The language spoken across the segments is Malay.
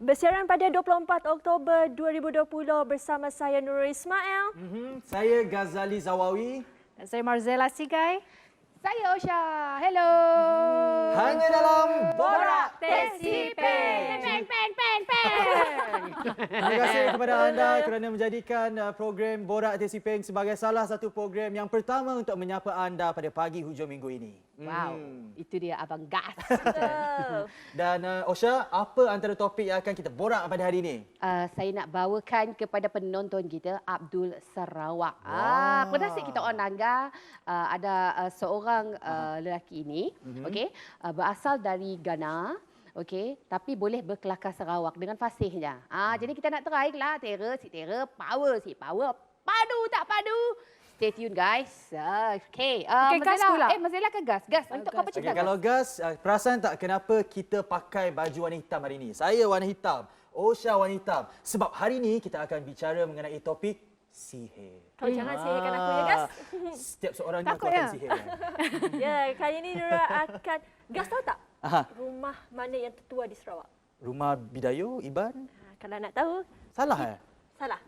Bersiaran pada 24 Oktober 2020 bersama saya Nurul Ismail. Saya Ghazali Zawawi. Dan saya Marzella Sigai. Saya Osha. Hello. Hanya dalam Borak Tesipeng. Terima kasih kepada anda kerana menjadikan program Borak Tesipeng sebagai salah satu program yang pertama untuk menyapa anda pada pagi hujung minggu ini. Wow, itu dia Abang Gas. Dan Osha, apa antara topik yang akan kita borak pada hari ini? Saya nak bawakan kepada penonton kita Abdul Sarawak. Pernah sih kita orang Nangga ada seorang lelaki ini, okey, berasal dari Ghana. Okey, tapi boleh berkelakar Sarawak dengan fasihnya. Jadi kita nak try lah, si Tera, power, padu tak padu. Stay tune guys. Okey, Gas pula. Marzella ke Gas? Gas, untuk apa cerita? Okay, kalau Gas, perasan tak kenapa kita pakai baju warna hitam hari ini? Saya warna hitam, Osha warna hitam. Sebab hari ini kita akan bicara mengenai topik sihir. Kau jangan sihirkan aku ya, Gas. Setiap seorang ni aku Takut akan ya? sihirkan. Ya, kali ini Nura akan... Gas tahu tak? Aha. Rumah mana yang tertua di Sarawak? Rumah Bidayu, Iban? Kalau nak tahu, Salah salah.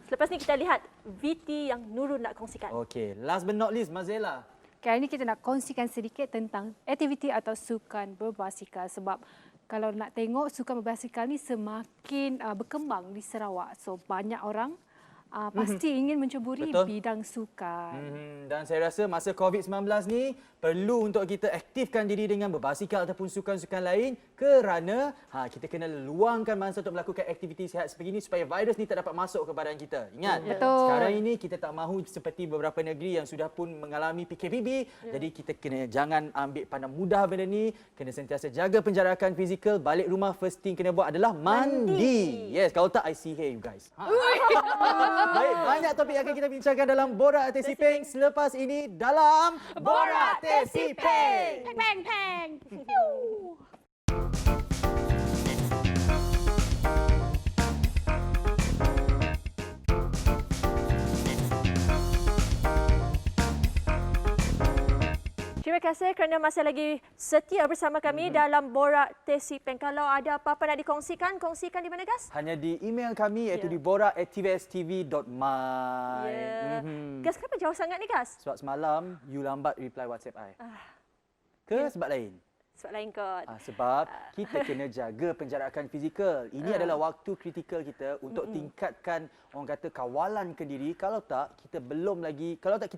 Selepas ni kita lihat VT yang Nurul nak kongsikan. Okey, last but not least, Marzella. Kali ini kita nak kongsikan sedikit tentang aktiviti atau sukan berbasikal sebab kalau nak tengok sukan berbasikal ni semakin berkembang di Sarawak. So banyak orang pasti ingin menceburi Betul. bidang sukan. Dan saya rasa masa COVID-19 ni perlu untuk kita aktifkan diri dengan berbasikal ataupun sukan-sukan lain kerana kita kena luangkan masa untuk melakukan aktiviti sihat seperti ini supaya virus ni tak dapat masuk ke badan kita. Ingat, Betul. sekarang ini kita tak mahu seperti beberapa negeri yang sudah pun mengalami PKPB. Jadi kita kena jangan ambil pandang mudah benda ni, kena sentiasa jaga penjarakan fizikal. Balik rumah first thing kena buat adalah mandi. Yes, kalau tak I sihir you guys. Baik, banyak topik yang akan kita bincangkan dalam Borak Tesipeng selepas ini dalam Borak Tesipeng. Peng. Terima kasih kerana masih lagi setia bersama kami dalam Borak Tesipeng. Kalau ada apa-apa nak dikongsikan, kongsikan di mana, Gas? hanya di email kami iaitu di borak@tvstv.my. Gas, kenapa jauh sangat ni, Gas? Sebab semalam you lambat reply WhatsApp I. Ke sebab lain? Sebab lain kot. Sebab kita kena jaga penjarakan fizikal. Ini adalah waktu kritikal kita untuk tingkatkan orang kata kawalan ke diri. Kalau tak, kita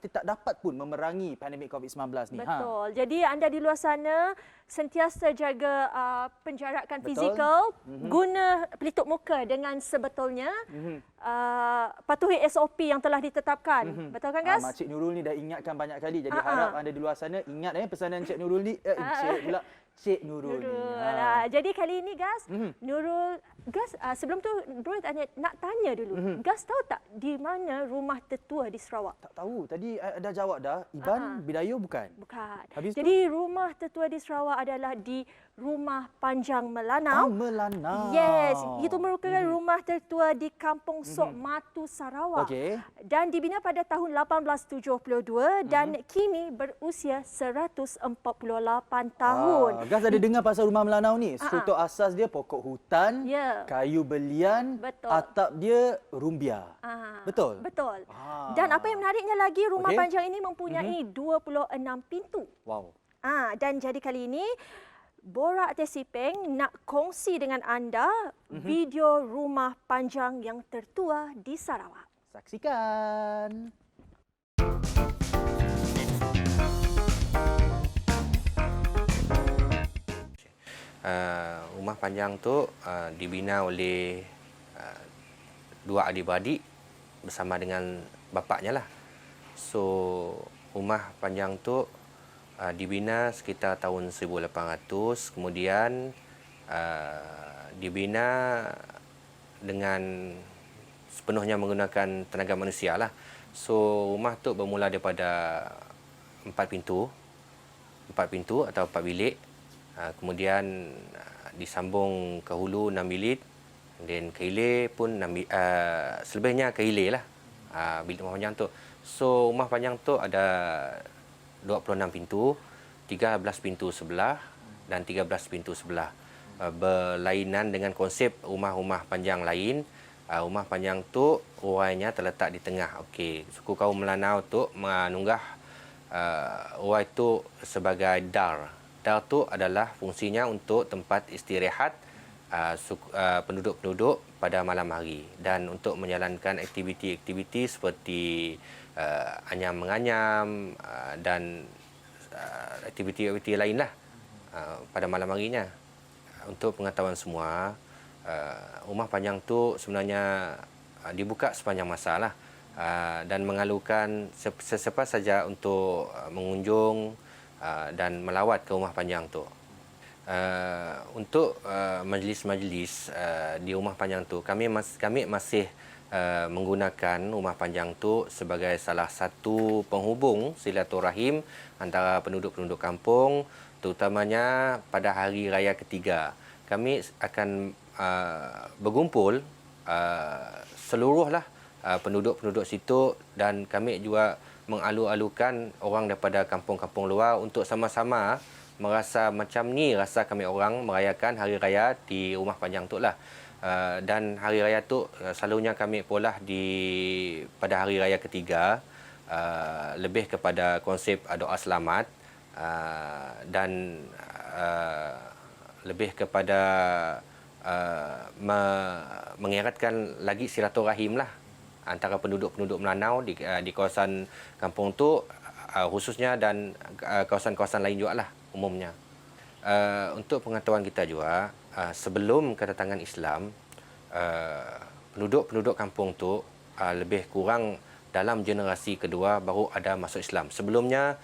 tak dapat pun memerangi pandemik COVID-19 ni. Betul. Jadi anda di luar sana sentiasa jaga penjarakan Betul. fizikal, guna pelitup muka dengan sebetulnya, patuhi SOP yang telah ditetapkan. Betul kan, Gas? Makcik Nurul ni dah ingatkan banyak kali. Jadi harap anda di luar sana ingat pesanan Cik Nurul ni. Cik Nurul ni. Jadi kali ini, Gas, Nurul, Gas, sebelum tu Nurul nak tanya dulu. Gas tahu tak di mana rumah tertua di Sarawak? Tak tahu. Tadi dah jawab dah. Iban Bidayu bukan? Bukan. Habis tu? Jadi rumah tertua di Sarawak adalah di Rumah Panjang Melanau. Melanau. Yes, itu merupakan rumah tertua di Kampung Sok Matu, Sarawak. Okey. Dan dibina pada tahun 1872 dan kini berusia 148 tahun. Gas ada dengar pasal rumah Melanau ni. Struktur asas dia pokok hutan, Ya. kayu belian, Betul. atap dia rumbia. Betul? Betul. Dan apa yang menariknya lagi, rumah Okey. panjang ini mempunyai 26 pintu. Wow. Dan jadi kali ini Borak Tesipeng nak kongsi dengan anda video rumah panjang yang tertua di Sarawak. Saksikan. Rumah panjang tu dibina oleh dua adik-beradik bersama dengan bapaknya lah. So rumah panjang tu dibina sekitar tahun 1800, kemudian dibina dengan sepenuhnya menggunakan tenaga manusia lah. So rumah tu bermula daripada 4 pintu atau 4 bilik. Kemudian disambung ke hulu 6 bilik, dan ke hilir pun selebihnya ke hilir lah bilik rumah panjang tu. So rumah panjang tu ada 26 pintu, 13 pintu sebelah dan 13 pintu sebelah. berlainan dengan konsep rumah-rumah panjang lain. Rumah panjang tu urainya terletak di tengah. Okey, suku kaum Melanau tu menunggah urai tu sebagai dar. Dar tu adalah fungsinya untuk tempat istirahat penduduk-penduduk pada malam hari dan untuk menjalankan aktiviti-aktiviti seperti anyam-menganyam dan aktiviti-aktiviti lainlah pada malam harinya. Untuk pengetahuan semua, rumah panjang tu sebenarnya dibuka sepanjang masa lah dan mengalukan sesiapa saja untuk mengunjung dan melawat ke rumah panjang tu. Untuk majlis-majlis di rumah panjang tu, kami masih menggunakan rumah panjang tu sebagai salah satu penghubung silaturahim antara penduduk-penduduk kampung, terutamanya pada hari raya ketiga. Kami akan berkumpul seluruhlah penduduk-penduduk situ dan kami juga mengalu-alukan orang daripada kampung-kampung luar untuk sama-sama merasa macam ni rasa kami orang merayakan hari raya di rumah panjang tu lah. Dan hari raya tu selalunya kami polah pada hari raya ketiga, lebih kepada konsep doa selamat dan lebih kepada mengeratkan lagi silaturahim lah antara penduduk-penduduk Melanau di kawasan kampung tu khususnya dan kawasan-kawasan lain juga lah umumnya. Untuk pengetahuan kita juga, sebelum kedatangan Islam, penduduk-penduduk kampung tu lebih kurang dalam generasi kedua baru ada masuk Islam. Sebelumnya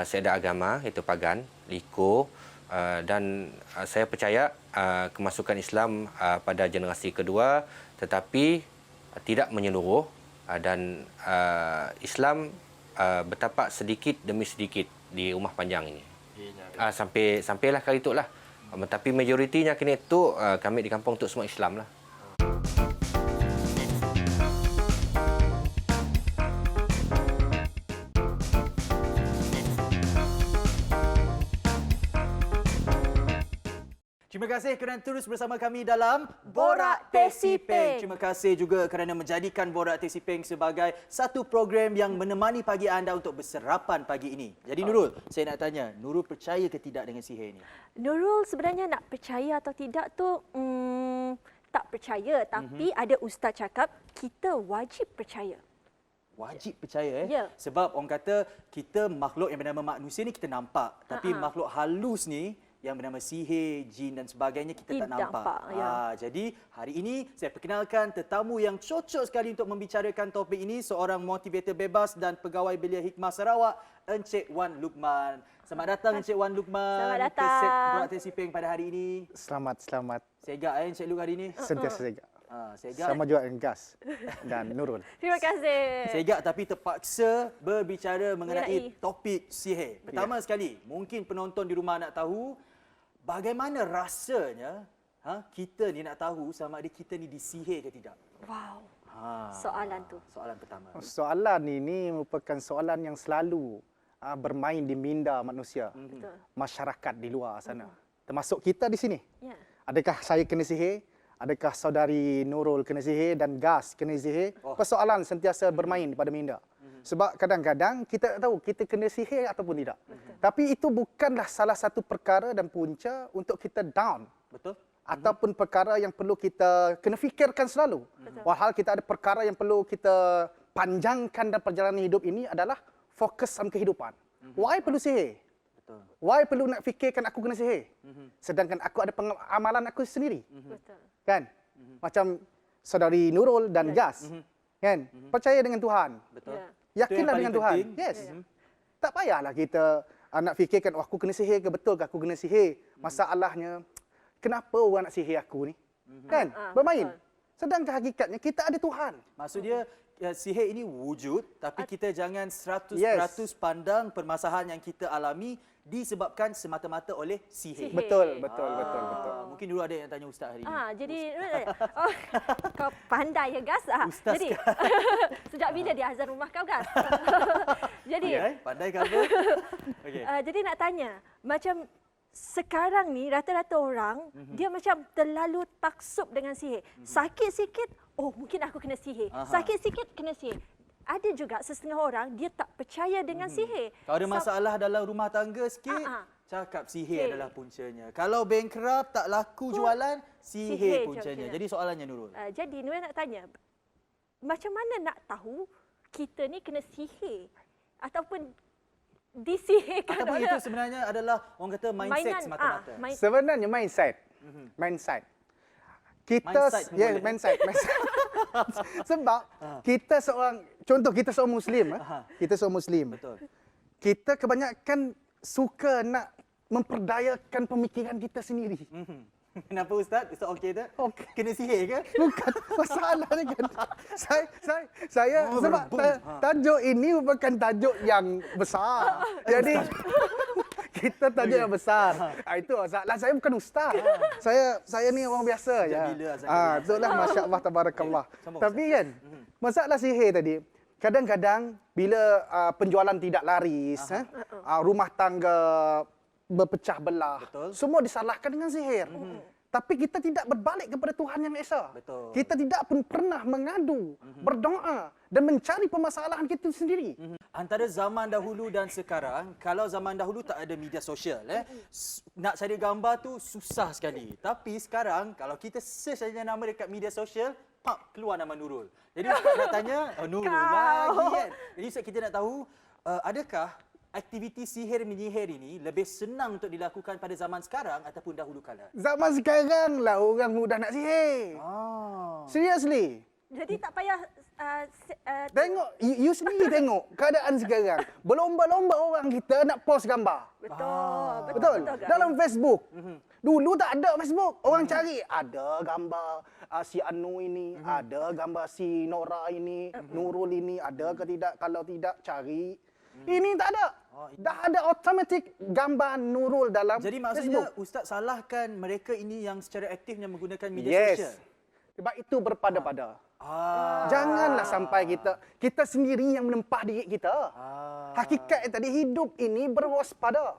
seada agama iaitu pagan, liko, dan saya percaya kemasukan Islam pada generasi kedua tetapi tidak menyeluruh dan Islam bertapak sedikit demi sedikit di rumah panjang ini. Sampailah kali itulah. Tapi majoritinya kini tu kami di kampung tu semua Islam lah. Terima kasih kerana terus bersama kami dalam Borak Teh Sipeng. Terima kasih juga kerana menjadikan Borak Teh Sipeng sebagai satu program yang menemani pagi anda untuk berserapan pagi ini. Jadi Nurul, saya nak tanya, Nurul percaya ke tidak dengan sihir ini? Nurul sebenarnya nak percaya atau tidak tu tak percaya, tapi ada ustaz cakap kita wajib percaya. Wajib percaya Ya. Sebab orang kata kita makhluk yang bernama manusia ni kita nampak, tapi makhluk halus ni yang bernama sihir, jin dan sebagainya kita tak Tidak nampak. nampak, ya. Jadi hari ini saya perkenalkan tetamu yang cocok sekali untuk membicarakan topik ini, seorang motivator bebas dan pegawai belia hikmah Sarawak, Encik Wan Luqman. Selamat datang Encik Wan Luqman. Selamat Ke set datang. Borak Teh Sipeng pada hari ini. Selamat. Segak Encik Luq hari ini? Sentiasa segak. Segak. Sama juga dengan Gas dan Nurul. Terima kasih. Segak tapi terpaksa berbicara mengenai Mengenai. topik sihir. Pertama sekali, mungkin penonton di rumah nak tahu bagaimana rasanya kita ni nak tahu sama ada kita ni disihir ke tidak. Wow. Ha, Soalan tu. Soalan pertama. Soalan ini merupakan soalan yang selalu bermain di minda manusia, Betul. masyarakat di luar sana. Termasuk kita di sini. Ya. Adakah saya kena sihir? Adakah saudari Nurul kena sihir dan Gas kena sihir? Persoalan sentiasa bermain pada minda. Sebab kadang-kadang kita tak tahu kita kena sihir ataupun tidak. Tapi itu bukanlah salah satu perkara dan punca untuk kita down. Betul? Ataupun perkara yang perlu kita kena fikirkan selalu. Walhal kita ada perkara yang perlu kita panjangkan dalam perjalanan hidup ini adalah fokus dalam kehidupan. Why perlu sihir? Betul. Why perlu nak fikirkan aku kena sihir? Sedangkan aku ada amalan aku sendiri. Betul. Kan? Macam saudari Nurul dan Gas. Kan? Percaya dengan Tuhan. Betul. Ya. Yakinlah paling dengan Tuhan. penting. Yes. Tak payahlah kita nak fikirkan aku kena sihir ke, betul ke aku kena sihir. Masalahnya kenapa orang nak sihir aku ni? Kan? Bermain. Sedangkan hakikatnya kita ada Tuhan. Maksud dia sihir ini wujud tapi kita jangan 100% Yes. pandang permasalahan yang kita alami disebabkan semata-mata oleh sihir. Sihir. Betul. Mungkin dulu ada yang tanya ustaz hari ini. Jadi kau pandai ya Gas. Ustaz Jadi sejak bila dia azan rumah kau Gas? Jadi Pandai ke apa? Okey. jadi nak tanya, macam sekarang ni rata-rata orang dia macam terlalu taksub dengan sihir. Sakit sikit, oh mungkin aku kena sihir. Sakit sikit kena sihir. Ada juga setengah orang dia tak percaya dengan sihir. Kalau ada masalah dalam rumah tangga sikit, cakap sihir adalah puncanya. Kalau bankrupt, tak laku jualan, sihir puncanya. Jadi soalannya Nurul. Jadi Nurul nak tanya, macam mana nak tahu kita ni kena sihir ataupun disihirkan Ataupun oleh itu sebenarnya adalah orang kata mindset semata-mata. Sebenarnya mindset. Mindset. Kita Mindset pun boleh. mindset. Sebab kita seorang, contoh kita seorang Muslim, kita seorang Muslim. Betul. Kita kebanyakan suka nak memperdayakan pemikiran kita sendiri. Kenapa Ustaz? Ustaz okey tak? Okey. Kena sihir ke? Bukan masalahnya kan. Saya sebab tajuk ini bukan tajuk yang besar. Jadi kita tajuk yang besar. Itu masalah. Saya bukan ustaz. Saya ni orang biasa je. bila Azhar Itulah masya-Allah tabarakallah. Sambung, Tapi kan masalah sihir tadi, kadang-kadang bila penjualan tidak laris, rumah tangga berpecah belah, Betul. semua disalahkan dengan sihir. Tapi kita tidak berbalik kepada Tuhan Yang Esa. Betul. Kita tidak pun pernah mengadu, berdoa dan mencari permasalahan kita sendiri. Antara zaman dahulu dan sekarang, kalau zaman dahulu tak ada media sosial, nak cari gambar tu susah sekali. Tapi sekarang, kalau kita search saja nama dekat media sosial, pap, keluar nama Nurul. Jadi Ustaz nak tanya, Nurul lagi kan? Jadi Ustaz kita nak tahu, adakah aktiviti sihir menyihir ini lebih senang untuk dilakukan pada zaman sekarang ataupun dahulu kala? Zaman sekarang lah orang mudah nak sihir. Seriously. Jadi tak payah Tengok, you sendiri tengok keadaan sekarang. Berlomba-lomba orang kita nak post gambar. Betul. guys. Dalam Facebook. Dulu tak ada Facebook. Orang cari ada gambar si Anu ini, ada gambar si Nora ini, Nurul ini, ada ke tidak? Kalau tidak cari. Ini tak ada. Dah ada automatic gambar Nurul dalam Jadi Facebook. maksudnya Ustaz salahkan mereka ini yang secara aktifnya menggunakan media sosial? Sebab itu berpada-pada. Janganlah sampai kita sendiri yang menempah diri kita. Hakikat tadi hidup ini berwaspada.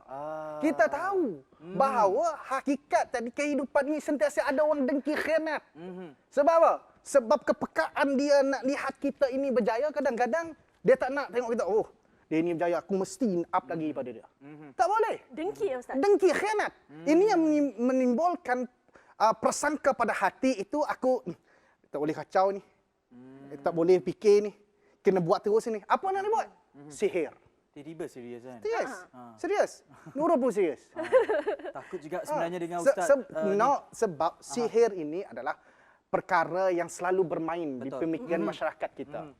Kita tahu bahawa hakikat tadi kehidupan ini sentiasa ada orang dengki khianat. Sebab apa? Sebab kepekaan dia nak lihat kita ini berjaya, kadang-kadang dia tak nak tengok kita, oh, dia ini berjaya, aku mesti up lagi pada dia. Tak boleh. Dengki ya Ustaz. Dengki khianat. Ini yang menimbulkan prasangka pada hati itu, aku tak boleh kacau ni. Tak boleh fikir ni. Kena buat terus ni. Apa nak dia buat? Sihir. Tiba-tiba serius kan? Serius. Serius. Nurul pun serius. Takut juga sebenarnya dengan Ustaz. Sebab sihir ini adalah perkara yang selalu bermain di pemikiran masyarakat kita.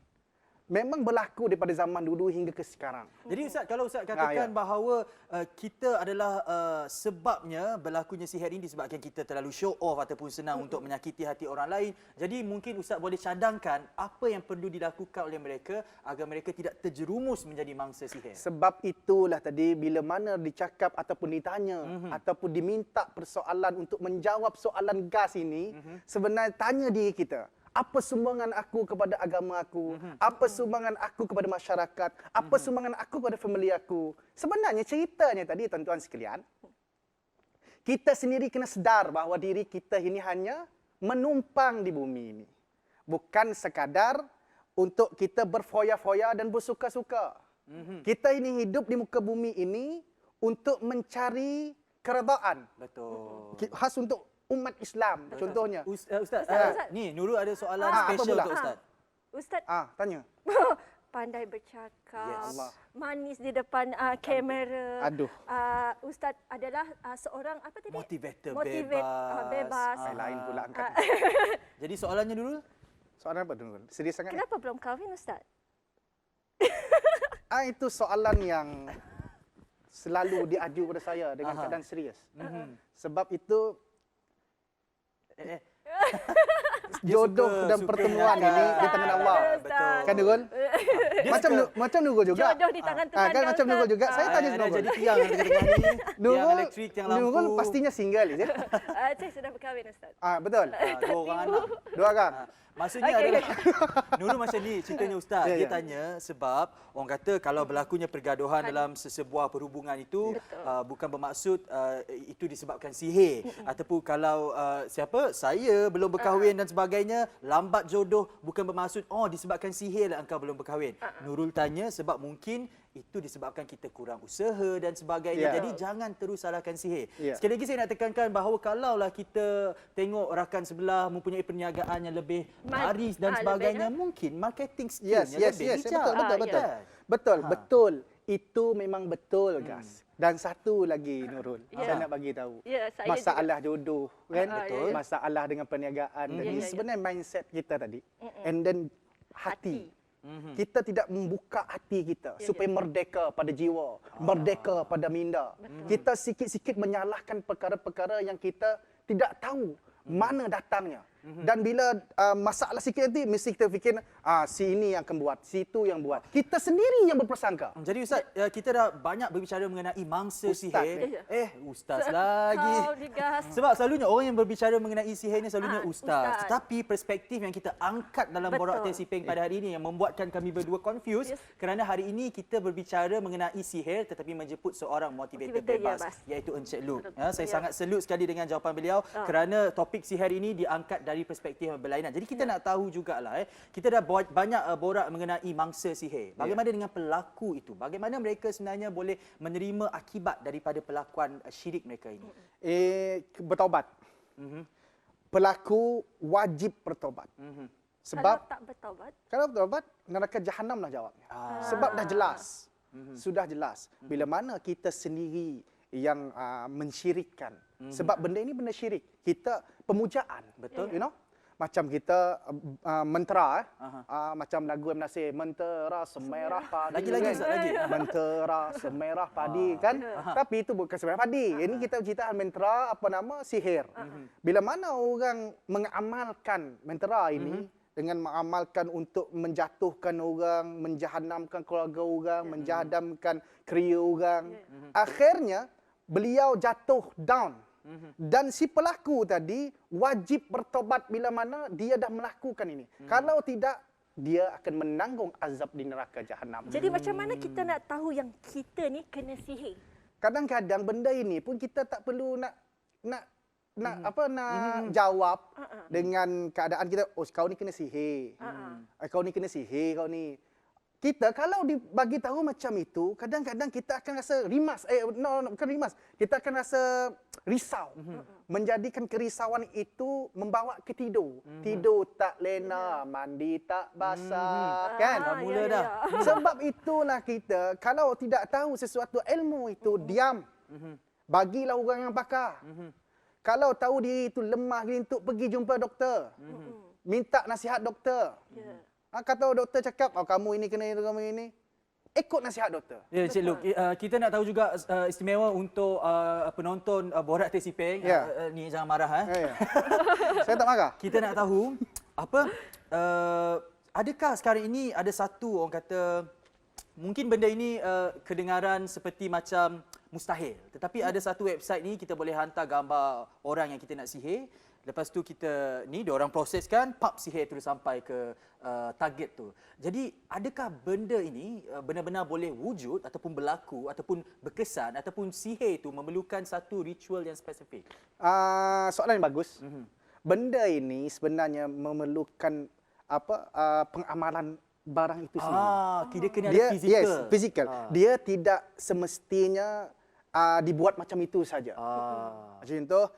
Memang berlaku daripada zaman dulu hingga ke sekarang. Jadi Ustaz, kalau Ustaz katakan bahawa kita adalah sebabnya berlakunya sihir ini disebabkan kita terlalu show off ataupun senang untuk menyakiti hati orang lain. Jadi mungkin Ustaz boleh cadangkan apa yang perlu dilakukan oleh mereka agar mereka tidak terjerumus menjadi mangsa sihir. Sebab itulah tadi bila mana dicakap ataupun ditanya ataupun diminta persoalan untuk menjawab soalan gas ini, sebenarnya tanya diri kita. Apa sumbangan aku kepada agama aku? Apa sumbangan aku kepada masyarakat? Apa sumbangan aku kepada family aku? Sebenarnya ceritanya tadi, tuan-tuan sekalian, kita sendiri kena sedar bahawa diri kita ini hanya menumpang di bumi ini. Bukan sekadar untuk kita berfoya-foya dan bersuka-suka. Kita ini hidup di muka bumi ini untuk mencari keredaan. Betul. Khas untuk umat Islam, contohnya. Ustaz, ni Nurul ada soalan apa special pula? untuk Ustaz. Ustaz Tanya. pandai bercakap, Yes. Allah. manis di depan kamera. Aduh. Ustaz adalah seorang apa tadi? Motivator, bebas. Lain pula angkat. Jadi soalannya Nurul? Soalan apa Nurul? Serius sangat? Kenapa belum kahwin Ustaz? Itu soalan yang selalu diaju pada saya dengan keadaan serius. Sebab itu jodoh dan pertemuan ini di tangan Allah. Betul. Kan Nurul? Macam Nurul juga. Jodoh di tangan Tuhan. Kan macam Nurul juga. Saya tanya Ada Nurul. jadi tiang yang dekat ni. Tiang elektrik, tiang lampu. Nurul pastinya single je. Saya sudah berkahwin Ustaz. Betul. 2 orang anak. 2 orang. Maksudnya Okey, adalah Nurul macam ni ceritanya Ustaz. Ya, Dia ya. tanya sebab orang kata kalau berlakunya pergaduhan dalam sesebuah perhubungan itu bukan bermaksud itu disebabkan sihir ataupun kalau saya belum berkahwin dan sebagainya, lambat jodoh bukan bermaksud disebabkan sihir lah engkau belum berkahwin. Nurul tanya sebab mungkin itu disebabkan kita kurang usaha dan sebagainya. Ya. Jadi jangan terus salahkan sihir. Ya. Sekali lagi saya nak tekankan bahawa kalaulah kita tengok rakan sebelah mempunyai perniagaan yang lebih laris dan sebagainya, mungkin marketing skillnya lebih bijak. Betul. Betul. Itu memang betul, guys. Dan satu lagi Nurul, saya nak bagi tahu. Ya, saya Masalah jodoh kan? Betul. Masalah dengan perniagaan tadi. ya. Sebenarnya mindset kita tadi. And then hati. Kita tidak membuka hati kita supaya merdeka pada jiwa, merdeka pada minda. Kita sikit-sikit menyalahkan perkara-perkara yang kita tidak tahu mana datangnya. Dan bila masalah sikit nanti mesti kita fikir si ini yang akan buat, si itu yang buat. Kita sendiri yang berprasangka. Jadi Ustaz, kita dah banyak berbicara mengenai mangsa Ustaz sihir. Ustaz lagi. Kau digas. Sebab selalunya orang yang berbicara mengenai sihir ni selalunya Ustaz. Tetapi perspektif yang kita angkat dalam Borak Teh Siping pada hari ini yang membuatkan kami berdua confused kerana hari ini kita berbicara mengenai sihir tetapi menjemput seorang motivator bebas iaitu Encik Luke. Saya sangat selut sekali dengan jawapan beliau kerana topik sihir ini diangkat dari perspektif yang berlainan. Jadi kita nak tahu jugalah kita dah banyak borak mengenai mangsa sihir. Bagaimana dengan pelaku itu? Bagaimana mereka sebenarnya boleh menerima akibat daripada pelakuan syirik mereka ini? Bertaubat. Pelaku wajib bertaubat. Sebab Kalau tak bertaubat, kalau bertaubat, neraka jahanam lah jawabnya. Sebab dah jelas. Sudah jelas. Bila mana kita sendiri yang mensyirikkan. Sebab benda ini benda syirik. Kita pemujaan. Betul. You know? Macam kita mentera. Macam lagu Nasir. Mentera semerah padi. Lagi Ustaz, lagi. Mentera semerah padi kan. Tapi itu bukan semerah padi. Ini kita cerita mentera sihir. Bila mana orang mengamalkan mentera ini dengan mengamalkan untuk menjatuhkan orang, menjahanamkan keluarga orang, menjahannamkan kerja orang. Akhirnya beliau jatuh down. Dan si pelaku tadi wajib bertobat bila mana dia dah melakukan ini. Kalau tidak, dia akan menanggung azab di neraka jahanam. jadi macam mana kita nak tahu yang kita ni kena sihir? Kadang-kadang benda ini pun kita tak perlu nak jawab dengan keadaan kita, kau ni kena sihir. Kau ni kena sihir, kau ni. Kita kalau dibagi tahu macam itu, kadang-kadang kita akan rasa rimas. Bukan rimas. Kita akan rasa risau. Menjadikan kerisauan itu membawa ke tidur. Tidur tak lena, mandi tak basah. Kan? Mula dah. Sebab itulah kita, kalau tidak tahu sesuatu ilmu itu, diam. Bagilah orang yang pakar. Kalau tahu diri itu lemah untuk pergi jumpa doktor. Minta nasihat doktor. Kata doktor cakap, kamu ini kena itu, kamu ini. Ikut nasihat doktor. Ya, Encik Luke, kita nak tahu juga istimewa untuk penonton Borak Teh Siping. Ni jangan marah. Ya. Saya tak marah. Kita nak tahu, adakah sekarang ini ada satu orang kata, mungkin benda ini kedengaran seperti macam mustahil. Tetapi ada satu website ni kita boleh hantar gambar orang yang kita nak sihir. Lepas tu kita diorang proseskan, sihir terus sampai ke target tu. Jadi adakah benda ini benar-benar boleh wujud ataupun berlaku ataupun berkesan ataupun sihir itu memerlukan satu ritual yang spesifik? Soalan yang bagus. Benda ini sebenarnya memerlukan pengamalan barang itu sendiri. Dia kena ada fizikal. Yes, fizikal. Dia tidak semestinya dibuat macam itu saja. Contoh,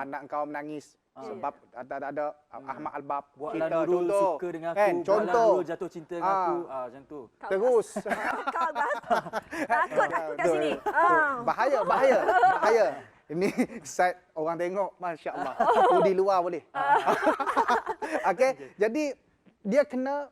anak kau menangis sebab ada Ahmad Albab. Buatlah Nurul suka dengan aku, buatlah Nurul jatuh cinta dengan aku. Macam tu. Terus. Kau takut aku kat sini. Bahaya. Ini side orang tengok, Masya Allah. Di luar boleh. Okey, jadi dia kena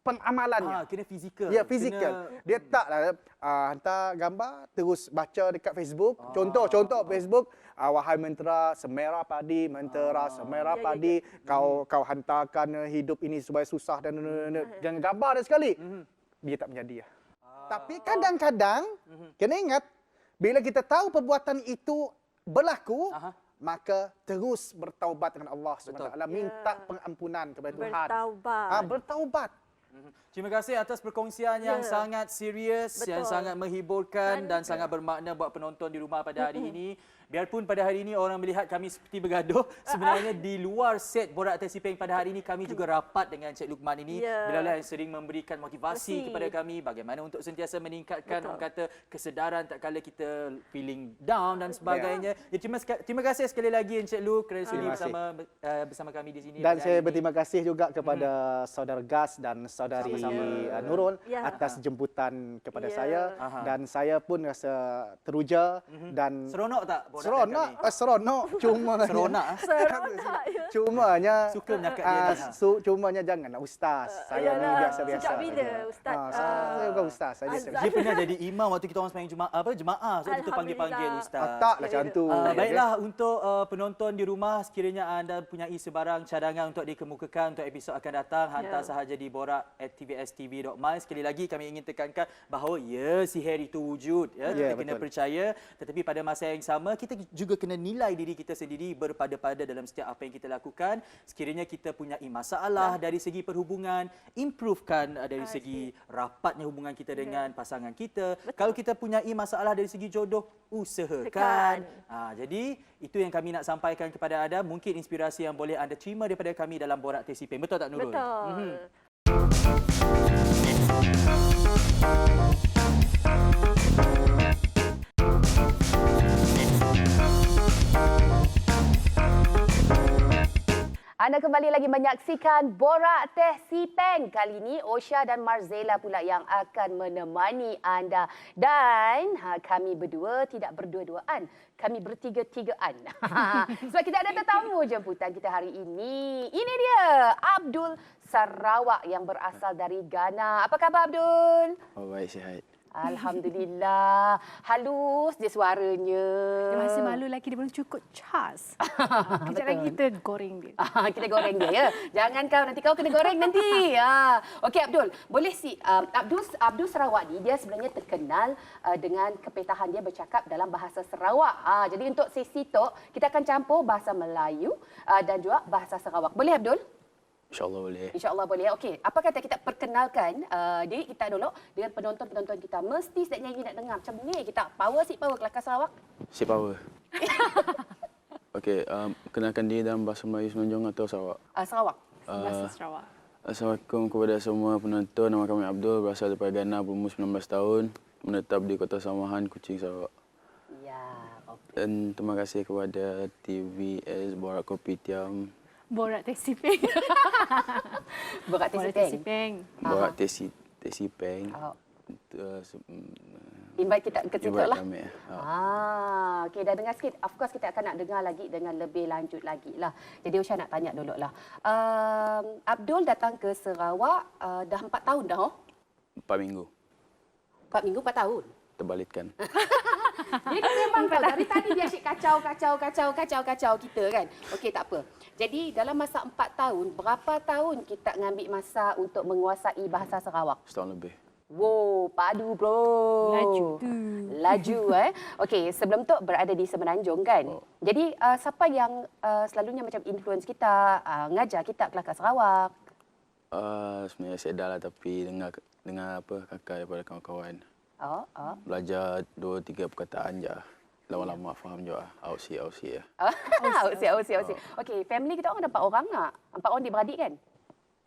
penamalannya. Kena fizikal. Ya, fizikal. Dia taklah hantar gambar terus baca dekat Facebook. Contoh Facebook, wahai mentera semerah padi, mentera semerah padi, kau hantarkan hidup ini supaya susah dan gambar dia sekali. Dia tak menjadi. Tapi kadang-kadang kena ingat bila kita tahu perbuatan itu berlaku, maka terus bertaubat dengan Allah SWT. Minta pengampunan kepada Tuhan. Bertaubat. Terima kasih atas perkongsian yang sangat serius, yang sangat menghiburkan dan sangat bermakna buat penonton di rumah pada hari ini. Biarpun pada hari ini orang melihat kami seperti bergaduh, sebenarnya di luar set Borak Teh Sipeng pada hari ini kami juga rapat dengan Cik Luqman ini. Beliau yang sering memberikan motivasi kepada kami bagaimana untuk sentiasa meningkatkan orang kata kesedaran tak kala kita feeling down dan sebagainya. Jadi terima kasih sekali lagi Encik Lu kerana sudi bersama kami di sini. Dan saya berterima kasih juga kepada saudara Gas dan saudari Nurul atas jemputan kepada saya, dan saya pun rasa teruja dan seronok tak? Seronok. Cumanya suka menyakat dia. Cumanya janganlah ustaz. Saya ni biasa-biasa. Sejak bila ustaz? Saya bukan ustaz, saya biasa. Dia pernah jadi imam waktu kita orang sembahyang jemaah. So kita panggil ustaz. Taklah macam tu. Baiklah, untuk penonton di rumah, sekiranya anda mempunyai sebarang cadangan untuk dikemukakan untuk episod akan datang, hantar sahaja di borak@tvstv.my. Sekali lagi kami ingin tekankan bahawa sihir itu wujud, kita kena percaya, tetapi pada masa yang sama kita juga kena nilai diri kita sendiri berpada-pada dalam setiap apa yang kita lakukan. Sekiranya kita punya masalah dari segi perhubungan, improvekan dari segi rapatnya hubungan kita dengan pasangan kita. Kalau kita punya masalah dari segi jodoh, usahakan. Jadi itu yang kami nak sampaikan kepada anda. Mungkin inspirasi yang boleh anda terima daripada kami dalam Borak Teh Sipeng. Betul tak Nurul? Betul. Anda kembali lagi menyaksikan Borak Teh Sipeng. Kali ini Osha dan Marzela pula yang akan menemani anda. Dan kami berdua tidak berdua-duaan. Kami bertiga-tigaan. Sebab kita ada tetamu jemputan kita hari ini. Ini dia, Abdul Sarawak yang berasal dari Ghana. Apa khabar Abdul? Oh, baik, sihat. Alhamdulillah. Halus dia suaranya. Dia masih malu lagi, dia belum cukup cas. Kejap lagi kita goreng dia. Kita goreng dia ya. Jangan nanti kau kena goreng nanti. Okey Abdul, boleh Abdul Sarawak ni dia sebenarnya terkenal dengan kepitahan dia bercakap dalam bahasa Sarawak. Jadi untuk sesi tu kita akan campur bahasa Melayu dan juga bahasa Sarawak. Boleh Abdul? InsyaAllah boleh. InsyaAllah boleh. Okey, apa kata kita perkenalkan diri kita dulu dengan penonton-penonton kita. Mesti setiap nyanyi nak dengar macam bunyi kita. Power Kelakar Sarawak. Si power. Okey, kenalkan diri dalam bahasa Melayu Semenanjung atau Sarawak? Sarawak. Bahasa Sarawak. Assalamualaikum kepada semua penonton. Nama kami Abdul, berasal daripada Ghana, berumur 19 tahun. Menetap di Kota Samahan, Kuching, Sarawak. Ya, okey. Dan terima kasih kepada TVS Borak Kopitiam. Borak Teh Sipeng. Borak Teh Sipeng. Borak Teh Sipeng. Invite kita ke situ lah. Kami, Okey, dah dengar sikit. Of course kita akan nak dengar lagi dengan lebih lanjut lagi lah. Jadi Usha nak tanya dulu lah. Abdul datang ke Sarawak dah 4 tahun dah. 4 minggu. 4 minggu, 4 tahun. Terbalitkan. Dia memang dari tadi dia asyik kacau kita kan. Okey, tak apa. Jadi dalam masa 4 tahun, berapa tahun kita ngambil masa untuk menguasai bahasa Sarawak? Setahun lebih. Wow, padu bro. Laju Okey, sebelum tu berada di Semenanjung kan. Jadi siapa yang selalunya macam influence kita, ngajar kita kelakar Sarawak? Sebenarnya saya dah lah, tapi dengar apa kakak daripada kawan-kawan. Belajar 2-3 perkataan je. Lama-lama faham juga. Aussie ya. Aussie. Okey, family kita orang ada 4 orang tak? 4 orang beradik kan?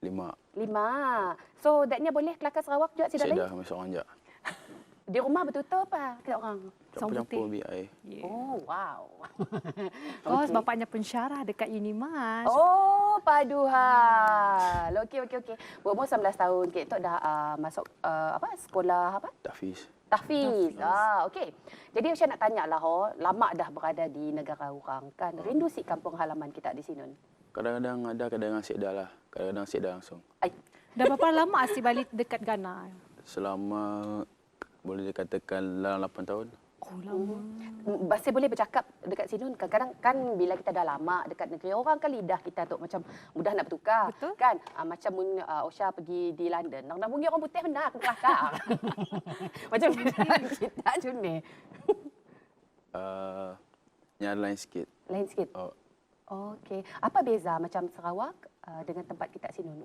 5. 5. So, daknya boleh kelakar Sarawak juga Saya lain? dah kami seorang je. Di rumah betul-betul apa kita orang? Campur-campur BI. Oh, wow. Kos bapaknya pensyarah dekat Unimas. Oh, paduhal. Okey. Berumur 19 tahun. Kita dah masuk sekolah apa? Tahfiz. Tahfiz. Okey. Jadi saya nak tanyalah, lama dah berada di negara orang kan. Rindu si kampung halaman kita di sini. Kadang-kadang ada, kadang-kadang saya dah lah. Kadang-kadang saya dah langsung. Dah berapa lama asyik balik dekat Ghana? Selama boleh dikatakan dalam 8 tahun. Oh, lama. Masih boleh bercakap dekat sini. Kadang-kadang kan bila kita dah lama dekat negeri orang kan lidah kita tu macam mudah nak bertukar. Betul. Kan? Macam Osha pergi di London. Nak bunyi orang putih benar aku kelakar. Macam kita macam ni. Yang lain sikit. Lain sikit. Oh, Okey. Apa beza macam Sarawak dengan tempat kita sini?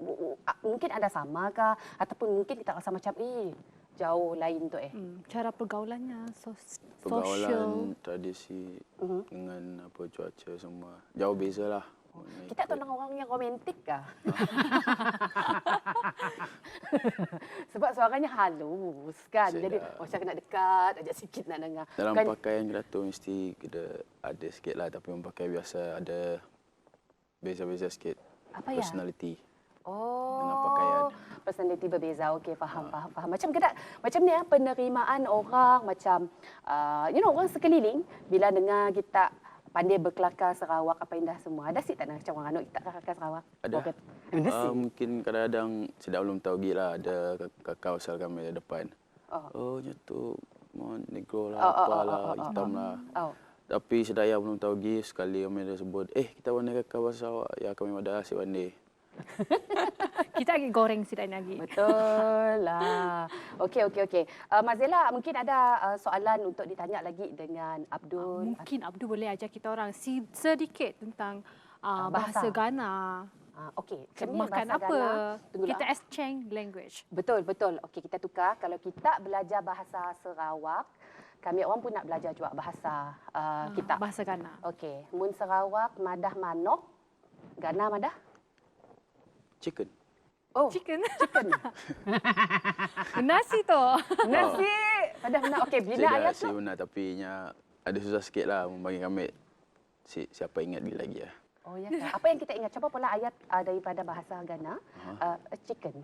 Mungkin ada sama kah? Ataupun mungkin kita rasa macam jauh lain tu Cara pergaulannya, social. pergaulan, tradisi dengan apa cuaca semua jauh beza lah. Kita tu orang yang romantik kah? Sebab suaranya halus kan. Sedap. Jadi Osha kena dekat aja sikit nak dengar. Dalam Kan pakaian kita tu mesti kita ada sikit lah, tapi pakai biasa ada beza-beza sikit. Apa ya? Personality. Oh. Dengan pakaian. Personality berbeza. Okey, faham. Macam ni penerimaan orang macam orang sekeliling bila dengar kita pandai berkelakar Sarawak apa indah semua. Ada sih tak nak macam orang anak kita kelakar Sarawak? Ada. Mungkin kadang-kadang sedap belum tahu lagi lah, ada kakak asal kami di depan. Oh, tu negro lah, apalah, hitam lah. Tapi sedaya belum tahu lagi, sekali kami dah sebut, kita pandai kakak bahasa Sarawak. Ya, kami ada asyik pandai. Kita lagi goreng sidai lagi. Betul lah. Okey. Mazela, mungkin ada soalan untuk ditanya lagi dengan Abdul. Mungkin Abdul boleh ajar kita orang sedikit tentang bahasa Ghana. Okey. Makan bahasa apa? Ghana. Kita exchange language. Betul. Okey, kita tukar. Kalau kita belajar bahasa Sarawak, kami orang pun nak belajar juga bahasa kita. Bahasa Ghana. Okey. Mun Sarawak, madah manok. Ghana madah? Chicken. Oh, Chicken. chicken. Nasi tu. Nasi. Madah benar. Okey, bila ayat tu? Saya benar, tapi ada susah sikit lah membagi kami. Siapa ingat bila lagi lah. Oh, ya kan? Apa yang kita ingat? Coba pula ayat daripada bahasa Ghana. Chicken.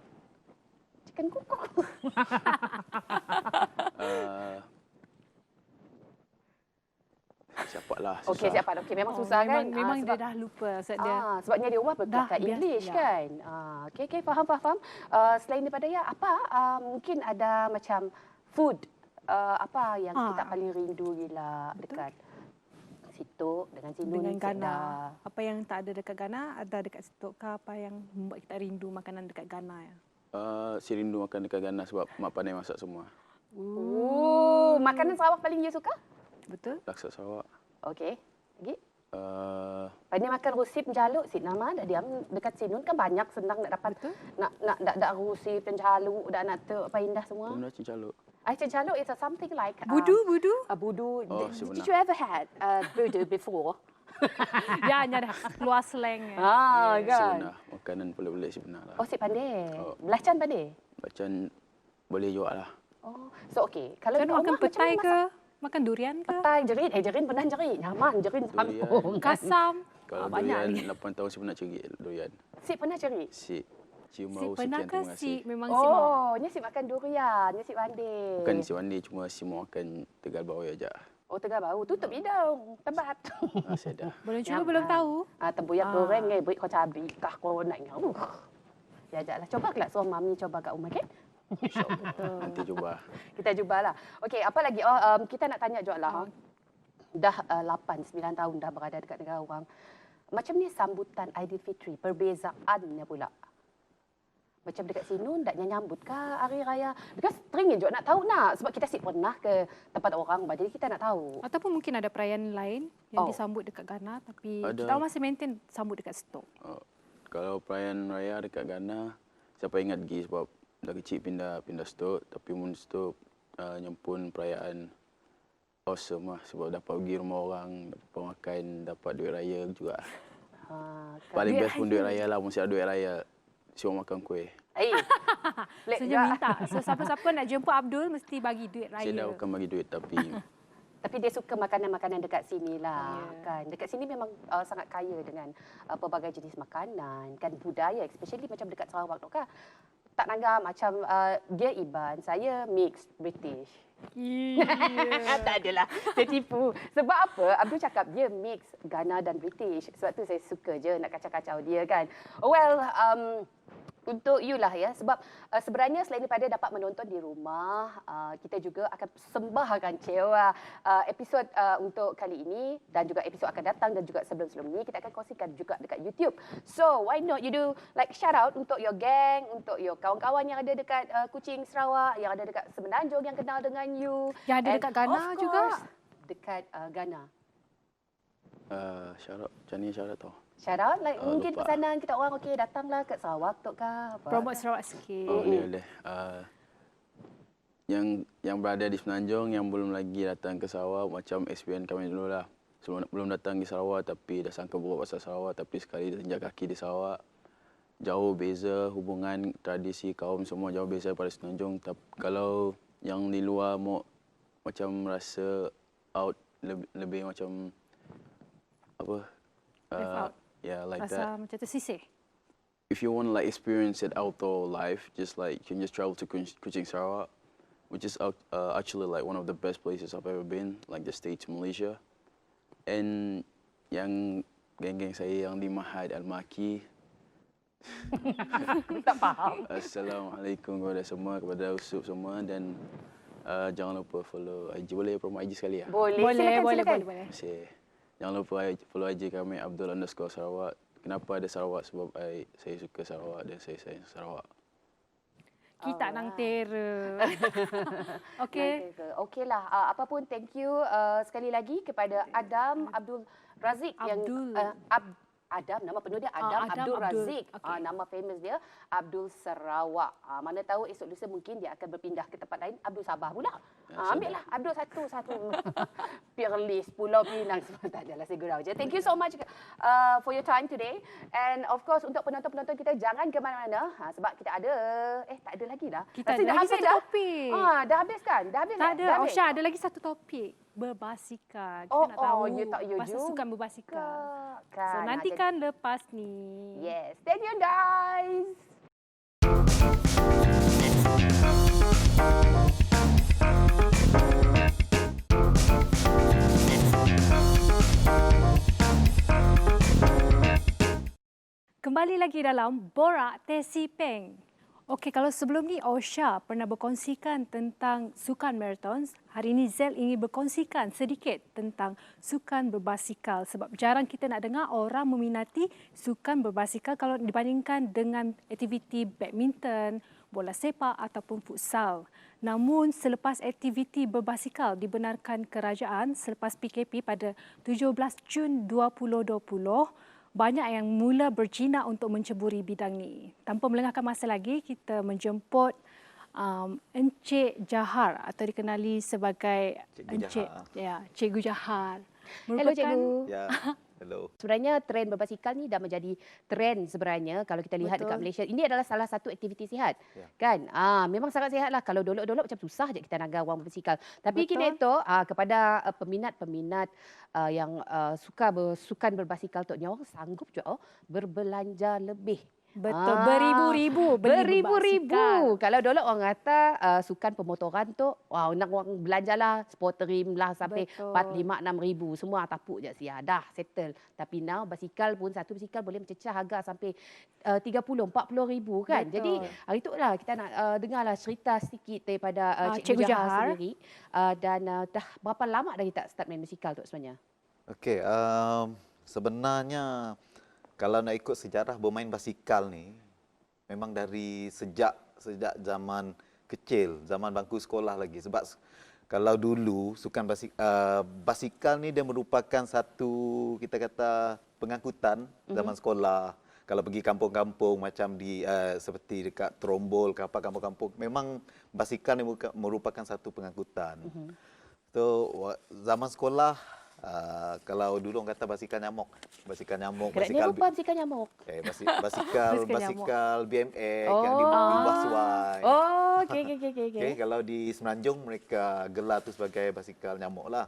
Chicken kukuk. Siapa lah. Okey, siapa? Okey, memang susah kan? Memang dia dah lupa. Sebabnya di rumah berkelakar biasa, English ya. kan? Okey, faham. Selain daripada mungkin ada macam food. Apa yang kita paling rindu gila dekat situ dengan sini Dengan Ghana. Apa yang tak ada dekat Ghana, ada dekat situ ke? Apa yang membuat kita rindu makanan dekat Ghana? Ya? Si rindu makan dekat Ghana sebab mak pandai masak semua. Makanan Sarawak paling you suka? Betul? Laksa Sarawak. Okey. Lagi? Pandai makan rusip jaluk si nama dah diam dekat sini kan banyak senang nak dapat. Betul. Nak rusip dan jaluk dan nak tu apa indah semua. Benda cincaluk. Cincaluk is something like Budu? Budu. Oh, Did sebenar. you ever had budu before? Ya, dah keluar slang. Ya. Kan. Sebenar. Makanan pelik-pelik sebenar lah. Oh, si pandai. Oh. Belacan pandai. Macam boleh juga lah. Oh, so okey. Kalau Kan dekat makan rumah, macam petai mana ke? masak? Makan durian ke? Petai, jerin. Jerin pernah jerin. Nyaman, jerin Durian. sambung. Kasam? Kalau banyak durian ni. 8 tahun saya pernah ceri durian. Si pernah jerin? Si cium Si bau pernah sekian ke terima si? kasih. Memang si mau. Oh, ni si makan durian, ni si pandai. Bukan si mandi, cuma si mau makan tegal bau aja. Oh, tegal bau. Tutup hidung. Tebat. Saya dah. Belum cuba, Nyaman. belum tahu. Tempoyak goreng ni, beri kau cabai kah kau nak ingat. Ya, janganlah. Coba kelak suruh mami coba kat rumah, okey? Nanti cuba. Kita cubalah. Okey, apa lagi? Kita nak tanya juga lah. Dah 8-9 tahun dah berada dekat negara orang. Macam ni sambutan Aidilfitri, perbezaannya pula. Macam dekat sini tak nyambut ke hari raya? Because teringin juga nak tahu nak. Sebab kita si pernah ke tempat orang, jadi kita nak tahu. Ataupun mungkin ada perayaan lain yang Oh. disambut dekat Ghana tapi Ada. kita masih maintain sambut dekat situ. Kalau perayaan raya dekat Ghana, siapa ingat lagi sebab dah kecil pindah stok, tapi mun stok nyempun perayaan awesome lah sebab dapat pergi rumah orang, dapat makan, dapat duit raya juga. Paling Duit best pun duit raya lah, mesti ada duit raya. Siapa makan kuih. Pelik Saya juga. minta. So siapa-siapa nak jumpa Abdul mesti bagi duit raya. Saya dah bukan bagi duit tapi Tapi dia suka makanan-makanan dekat sini lah. Kan? Dekat sini memang sangat kaya dengan pelbagai jenis makanan. Kan budaya, especially macam dekat Sarawak tu kan. Tak nangga macam dia Iban, saya mixed British. Tak adalah, saya tipu. Sebab apa? Abdul cakap dia mix Ghana dan British. Sebab tu saya suka je nak kacau-kacau dia kan. Well, untuk you lah ya. Sebab sebenarnya selain daripada dapat menonton di rumah, kita juga akan persembahkan episod untuk kali ini dan juga episod akan datang dan juga sebelum-sebelum ni kita akan kongsikan juga dekat YouTube. So why not you do like shout out untuk your gang, untuk your kawan-kawan yang ada dekat Kuching Sarawak, yang ada dekat Semenanjung yang kenal dengan you. Yang ada And dekat Ghana of juga. course, dekat Ghana. Syarat, macam ni syarat tau. Shout out, like mungkin lupa. pesanan kita orang, okey datanglah ke Sarawak tu kah? Apa? Promote Sarawak sikit. Boleh. Yang berada di Semenanjung, yang belum lagi datang ke Sarawak, macam experience kami dulu lah. Belum datang di Sarawak tapi dah sangka buruk pasal Sarawak, tapi sekali dah injak kaki di Sarawak, jauh beza hubungan, tradisi, kaum semua jauh beza pada Semenanjung. Kalau yang di luar mau macam rasa out, lebih macam apa? Live out. Yeah, like that. Rasa macam tersisih. If you want to like experience it outdoor life, just like you can just travel to Kuching Sarawak, which is actually like one of the best places I've ever been, like the state to Malaysia. And yang geng-geng saya yang di Mahad Al-Maki. Tak faham. Assalamualaikum kepada semua, kepada Usop semua, dan jangan lupa follow IG. Boleh promo IG sekali ya? Boleh, Boleh. silakan. Boleh. Terima kasih. Jangan lupa follow IG kami Abdul_Sarawak. Kenapa ada Sarawak? Sebab saya suka Sarawak dan saya sayang Sarawak. Kita nang tera. Okey. Okeylah. Apa pun thank you sekali lagi kepada Adam Abdul Razik yang Adam, nama penuh dia Adam Adam Abdul Abdul. Razik. Okey. Nama famous dia Abdul Sarawak. Mana tahu esok lusa mungkin dia akan berpindah ke tempat lain, Abdul Sabah pula. Ambillah Abdul satu-satu. Pirlis, Pulau Pinang semua. Tak adalah, saya gurau je. Thank you so much for your time today. And of course untuk penonton-penonton kita jangan ke mana-mana sebab kita ada tak ada lagi dah. Kita Rasa ada dah lagi habis satu dah. topik. Dah habis kan? Dah habis Tak kan? ada. Dah habis? Osha, ada lagi satu topik. Berbasikal. Kita Oh, nak tahu you tak, you pasal juga. sukan berbasikal. Kan, So nantikan lepas ni. Yes. Stay tuned guys. Kembali lagi dalam Borak Tesi Peng. Okey, kalau sebelum ni Osha pernah berkongsikan tentang sukan marathon, hari ini Zel ingin berkongsikan sedikit tentang sukan berbasikal sebab jarang kita nak dengar orang meminati sukan berbasikal kalau dibandingkan dengan aktiviti badminton, bola sepak ataupun futsal. Namun selepas aktiviti berbasikal dibenarkan kerajaan selepas PKP pada 17 Jun 2020, banyak yang mula berjinak untuk menceburi bidang ni. Tanpa melengahkan masa lagi, kita menjemput Encik Jahar atau dikenali sebagai Cikgu Jahar. Hello cikgu. Ya, hello. Sebenarnya trend berbasikal ni dah menjadi trend sebenarnya kalau kita lihat dekat Malaysia. Ini adalah salah satu aktiviti sihat. Ya. Kan? Memang sangat sihat lah. Kalau dolok-dolok macam susah je kita nak orang berbasikal. Tapi Betul. kini tu kepada peminat-peminat yang suka sukan berbasikal tu, nyawa sanggup je berbelanja lebih. Betul, beribu-ribu beli Beribu-ribu. berbasikal. Kalau dulu orang kata sukan pemotoran tu, wow, nak orang belanjalah, sport rim lah sampai Betul. 4, 5, 6 ribu. Semua tapuk je sia. Dah settle. Tapi now basikal pun, satu basikal boleh mencecah harga sampai 30, 40 ribu kan. Betul. Jadi hari tu lah kita nak dengarlah cerita sedikit daripada Cikgu Cikgu Jahar Jahar sendiri. Dan dah berapa lama dah kita start main basikal tu sebenarnya? Okey, sebenarnya kalau nak ikut sejarah bermain basikal ni memang dari sejak zaman kecil, zaman bangku sekolah lagi. Sebab kalau dulu sukan basikal ni dia merupakan satu kita kata pengangkutan zaman sekolah. Kalau pergi kampung-kampung macam di seperti dekat Trombol ke apa kampung-kampung, memang basikal ni merupakan satu pengangkutan. So zaman sekolah kalau dulu orang kata basikal nyamuk, Kerana lupa basikal nyamuk. basikal BMX yang di bawah sungai. Oh, okey. Okay, kalau di Semenanjung mereka gelar tu sebagai basikal nyamuk lah.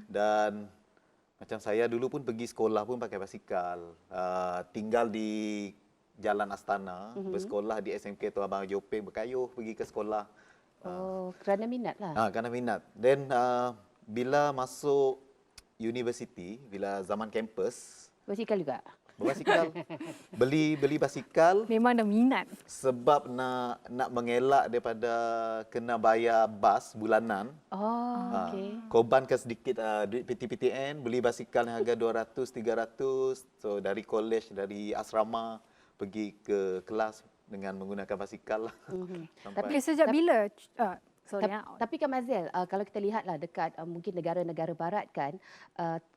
Dan macam saya dulu pun pergi sekolah pun pakai basikal. Tinggal di Jalan Astana, bersekolah di SMK Tuan Abang Jopeng, berkayuh pergi ke sekolah. Oh, kerana minat lah. Kerana minat. Then bila masuk universiti, bila zaman kampus, Basikal juga? berbasikal. Beli basikal Memang dah minat. sebab nak mengelak daripada kena bayar bas bulanan. Oh, okey. Korbankan sedikit duit PTPTN, beli basikal yang harga 200 300. So dari college, dari asrama pergi ke kelas dengan menggunakan basikal lah. Sampai Tapi sejak bila? Sorry. Tapi kan Mazil, kalau kita lihatlah dekat mungkin negara-negara barat kan,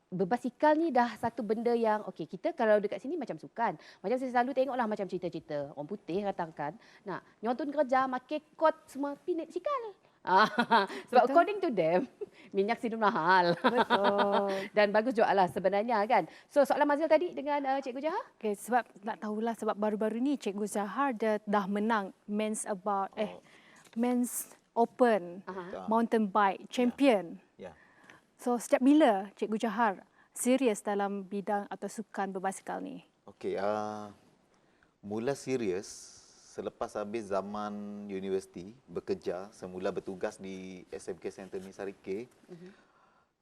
berbasikal ni dah satu benda yang okey, kita kalau dekat sini macam sukan. Macam saya selalu tengoklah macam cerita-cerita orang putih katakan, nak nyontun kerja pakai kot semua pi naik basikal. Sebab Betul. according to them, minyak sini mahal. Betul. Dan bagus juga lah sebenarnya kan. So soalan Mazil tadi dengan Cikgu Jaha? Okay, sebab nak tahulah sebab baru-baru ni Cikgu Zahar dah menang men's open mountain bike champion. ya. So sejak bila Cikgu Jahar serius dalam bidang atau sukan berbasikal ni? Okey, mula serius selepas habis zaman universiti bekerja, semula bertugas di SMK Center ni Sarike.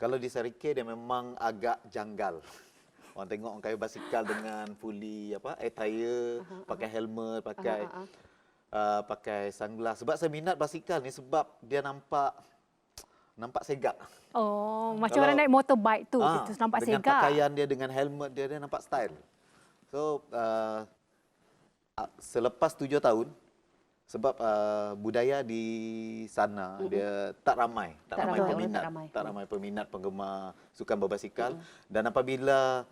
Kalau di Sarike dia memang agak janggal. Orang tengok orang kayu basikal dengan fully air tire, pakai helmet, pakai sunglass. Sebab saya minat basikal ni sebab dia nampak segak. Oh, macam Kalau- orang naik motorbike tu, itu nampak dengan segak. pakaian dia, dengan helmet dia, dia nampak style. So, selepas 7 tahun, sebab budaya di sana dia tak ramai peminat penggemar sukan berbasikal. Dan apabila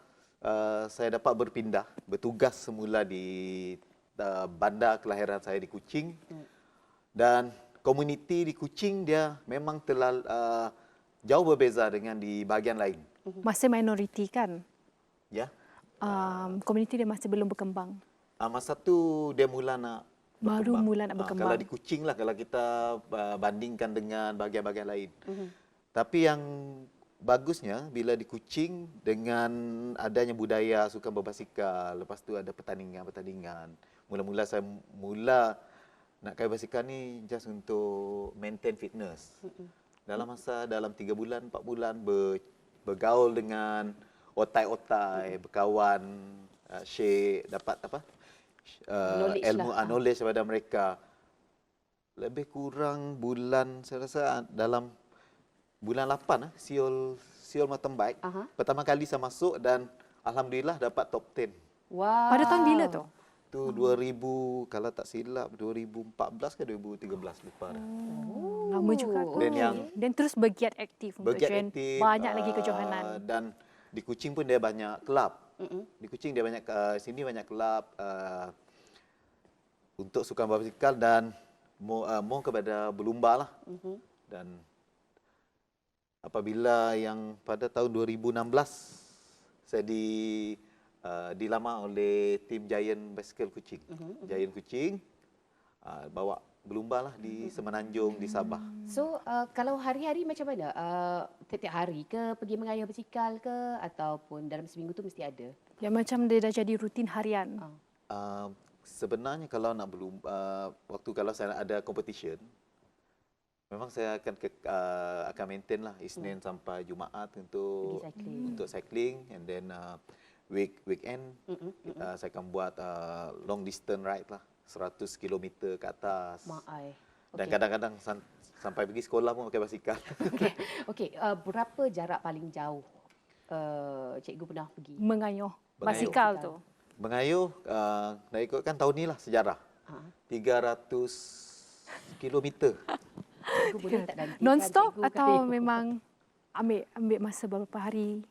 saya dapat bertugas semula di bandar kelahiran saya di Kuching, dan komuniti di Kuching dia memang jauh berbeza dengan di bahagian lain. Masih minoriti kan? Ya. Komuniti dia masih belum berkembang. Masa tu dia mula nak Baru berkembang. mula nak berkembang. Kalau di Kuching lah, kalau kita bandingkan dengan bahagian-bahagian lain. Tapi yang bagusnya bila di Kuching dengan adanya budaya sukan berbasikal, lepas tu ada pertandingan. Mula-mula saya nak kayu basikal ni just untuk maintain fitness. Dalam 3 bulan, 4 bulan bergaul dengan otai-otai, berkawan, share, dapat knowledge daripada mereka. Lebih kurang saya rasa dalam bulan 8 Seoul Mountain Bike. Pertama kali saya masuk dan alhamdulillah dapat top 10. Wow. Pada tahun bila tu? Tu 2000, kalau tak silap 2014 ke 2013, lupa dah. Lama juga tu. Dan terus bergiat aktif untuk join banyak lagi kejohanan. Dan di Kuching pun dia banyak kelab. Di Kuching dia banyak sini banyak kelab untuk sukan berbasikal dan more kepada berlumba lah. Dan apabila yang pada tahun 2016 saya dilamar oleh tim Giant Bicycle Kuching. Giant Kuching bawa berlumba lah di Semenanjung, di Sabah. So, kalau hari-hari macam mana? Setiap hari ke pergi mengayuh basikal ke ataupun dalam seminggu tu mesti ada? Ya, macam dia dah jadi rutin harian. Sebenarnya kalau nak berlumba, waktu kalau saya ada competition, memang saya akan maintain lah Isnin sampai Jumaat untuk cycling, and then weekend saya akan buat long distance ride lah, 100 km ke atas. Dan kadang-kadang sampai pergi sekolah pun pakai basikal. Okey, berapa jarak paling jauh cikgu pernah pergi? Mengayuh basikal tu. Mengayuh, nak ikutkan tahun ni lah sejarah. 300 kilometer. Cikgu boleh tak nantikan Non-stop cikgu atau kata- memang ambil masa beberapa hari?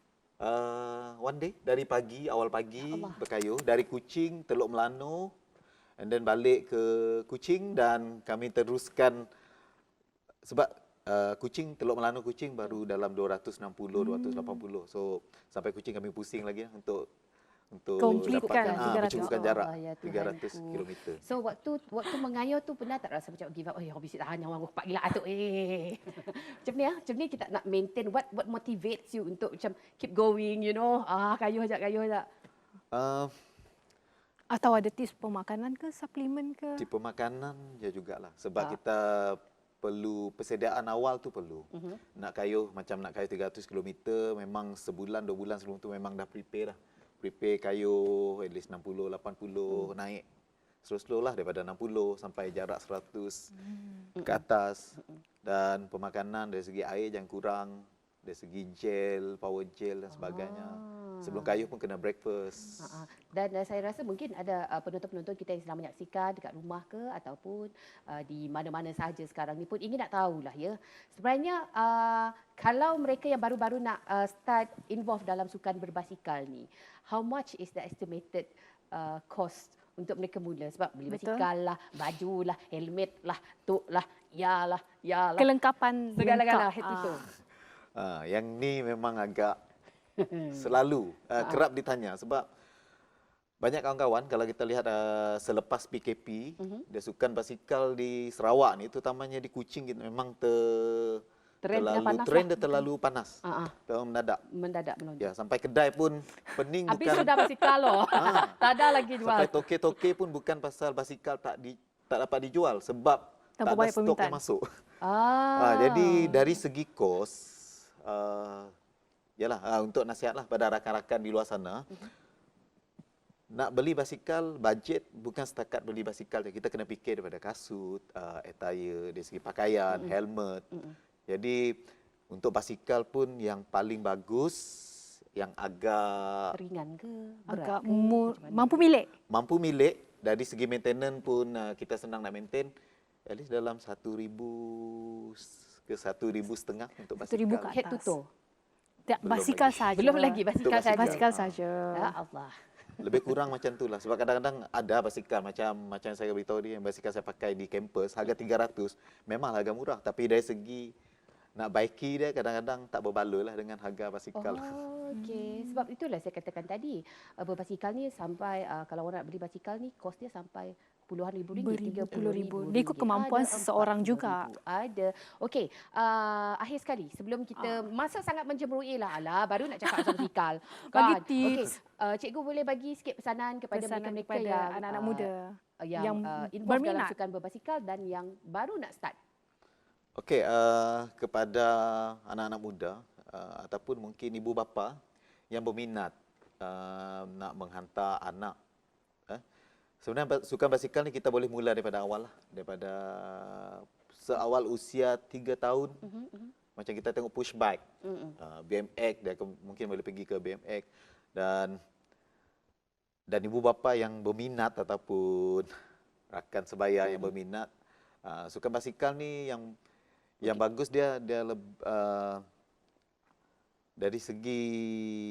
One day, dari pagi, awal pagi berkayuh. Dari Kuching, Teluk Melanu, and then balik ke Kuching dan kami teruskan sebab Kuching, Teluk Melanu Kuching baru dalam 260, 280. So sampai Kuching kami pusing lagi untuk Completekan 300. mencukupkan jarak Ya 300 Tuhanku. kilometer. So waktu mengayuh tu pernah tak rasa macam give up? Habis tahan yang orang kuat gila tu. Macam ni kita nak maintain what motivates you untuk macam keep going, you know. Kayuh ajak. Atau ada tips pemakanan ke, suplemen ke? Tipe makanan je jugalah sebab kita perlu persediaan awal tu perlu. Nak kayuh 300 km memang sebulan 2 bulan sebelum tu memang dah prepare dah prepare kayuh at least 60, 80 naik. Slow-slow lah daripada 60 sampai jarak 100 ke atas. Dan pemakanan dari segi air jangan kurang, dari segi gel, power gel dan sebagainya. Sebelum kayuh pun kena breakfast. Dan saya rasa mungkin ada penonton-penonton kita yang sedang menyaksikan dekat rumah ke ataupun di mana-mana sahaja sekarang ni pun ingin nak tahulah ya. Sebenarnya kalau mereka yang baru-baru nak start involve dalam sukan berbasikal ni, how much is the estimated cost untuk mereka mula? Sebab beli basikal lah, baju lah, helmet lah, tok lah, yalah. Kelengkapan Segala-gala lengkap. head to toe. Yang ni memang agak selalu kerap ditanya sebab banyak kawan-kawan kalau kita lihat selepas PKP, dia sukan basikal di Sarawak ni terutamanya di Kuching memang trend dia terlalu panas. Terlalu mendadak Mendadak. Ya, sampai kedai pun pening Habis bukan sudah basikal loh. Tak ada lagi jual. sampai toke-toke pun bukan pasal basikal tak dapat dijual sebab Tanpa tak ada banyak stok permintaan. yang masuk. Jadi dari segi kos untuk nasihatlah pada rakan-rakan di luar sana, nak beli basikal, budget bukan setakat beli basikal. Kita kena fikir daripada kasut, attire, dari segi pakaian, helmet. Jadi untuk basikal pun yang paling bagus, yang agak Ringan ke? Agak Berat ke? mampu milik. dari segi maintenance pun kita senang nak maintain, at least dalam 1,000 ke 1,500 untuk 1,000 basikal. ke Head to atas. toe. Tak, Belum basikal lagi. saja. Belum lagi basikal saja. Basikal saja. Ya Allah. Lebih kurang macam tu lah. Sebab kadang-kadang ada basikal macam saya beritahu dia, yang basikal saya pakai di kampus harga 300, memang harga murah. Tapi dari segi nak baiki dia kadang-kadang tak berbaloi lah dengan harga basikal. Okey. Sebab itulah saya katakan tadi, berbasikal ni sampai kalau orang nak beli basikal ni kos dia sampai puluhan ribu ringgit, Beribu-puluh ribu. Dia ikut kemampuan seseorang juga. Ada. Okey, akhir sekali sebelum kita masa sangat menjemuru'i lah, baru nak cakap pasal basikal. Bagi Kan? tips. Okey, cikgu boleh bagi sikit pesanan kepada mereka-mereka kepada yang anak-anak muda yang involved dalam berminat. sukan berbasikal dan yang baru nak start. Okey, kepada anak-anak muda ataupun mungkin ibu bapa yang berminat nak menghantar anak. Sebenarnya sukan basikal ni kita boleh mula daripada awal lah. Daripada seawal usia 3 tahun. Macam kita tengok push bike. BMX, dia mungkin boleh pergi ke BMX. Dan ibu bapa yang berminat ataupun rakan sebaya yang berminat, sukan basikal ni yang bagus dia dari segi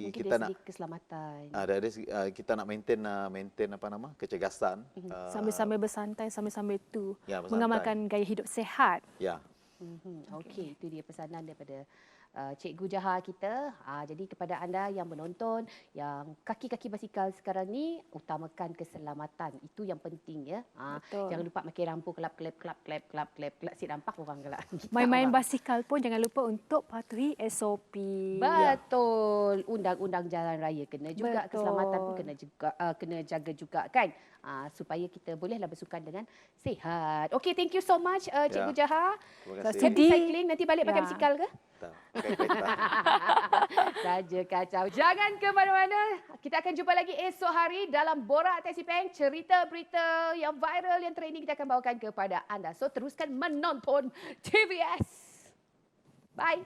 Mungkin kita dari nak segi keselamatan. dari segi, kita nak maintain kecergasan, Sambil-sambil bersantai, sambil-sambil tu Ya, bersantai. mengamalkan gaya hidup sehat. ya. Okey, itu dia pesanan daripada Cikgu Jaha kita. Jadi kepada anda yang menonton, yang kaki-kaki basikal sekarang ni, utamakan keselamatan. Itu yang penting ya. Betul. Jangan lupa makin rampu kelap. Si nampak orang kelak. Main-main basikal pun jangan lupa untuk patuhi SOP. Betul. Undang-undang jalan raya kena juga. Betul. Keselamatan pun kena jaga juga kan. Supaya kita bolehlah bersukan dengan sihat. Okey, thank you so much Cikgu Jaha. Terima kasih. Happy cycling. Nanti balik pakai basikal ke? Tak, pakai kereta. Saja kacau. Jangan ke mana-mana. Kita akan jumpa lagi esok hari dalam Borak Taxi Peng. Cerita berita yang viral, yang trending kita akan bawakan kepada anda. So teruskan menonton TVS. Bye.